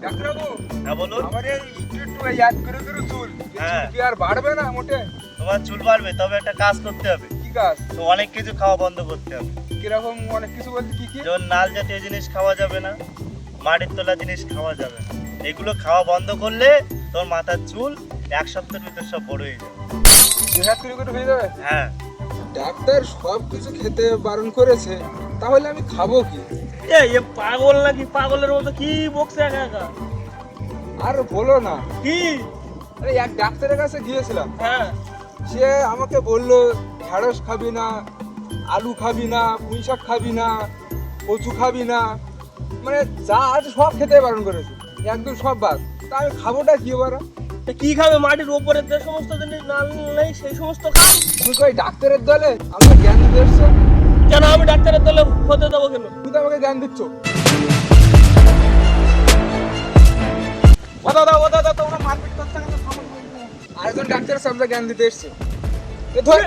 ডাক্তারবাবু, হ্যাঁ বলুন। আমার এই একটু ইয়াদ করে চুল, হ্যাঁ। কি আর বাড়বে না মোটে? তোমার চুল বাড়বে, তবে একটা কাজ করতে হবে। কি কাজ? তো অনেক কিছু খাওয়া বন্ধ করতে হবে। কিরকম অনেক কিছু বলতে কি কি? যেমন নাল জাতীয় জিনিস খাওয়া যাবে না, মাটির তোলা জিনিস খাওয়া যাবে না। এগুলো খাওয়া বন্ধ করলে তোর মাথার চুল 1 সপ্তাহের ভিতর সব বড় হয়ে যাবে। 2 করে হয়ে যাবে? হ্যাঁ। ডাক্তার সব কিছু খেতে বারণ করেছে, তাহলে আমি খাবো কি? এ পাগল নাকি? পাগলের মতো কি বকছে একা একা? আর বলো না, কি? আরে এক ডাক্তারের কাছে গিয়েছিলাম, হ্যাঁ, সে আমাকে বললো ঢেঁড়স খাবি না, আলু খাবি না, পুঁই শাক খাবি না, কচু খাবি না, মানে যা আছে সব খেতে বারণ করেছে, একদম সব বাদ। তা আমি খাবোটা কি এবার? তা কি খাবে? মাটির উপরে যে সমস্ত জিনিস নাল নেই সেই সমস্ত খাও। তুমি কই ডাক্তারের দলে আমাকে জ্ঞান দিতে এসছো? কেন আমি ডাক্তারের দলে হতে দেবো কেন? তুমি তো আমাকে জ্ঞান দিচ্ছ। তোমরা মারপিট করতে গেলে আরেকজন ডাক্তারের সামনে জ্ঞান দিতে এসছে। এ ধর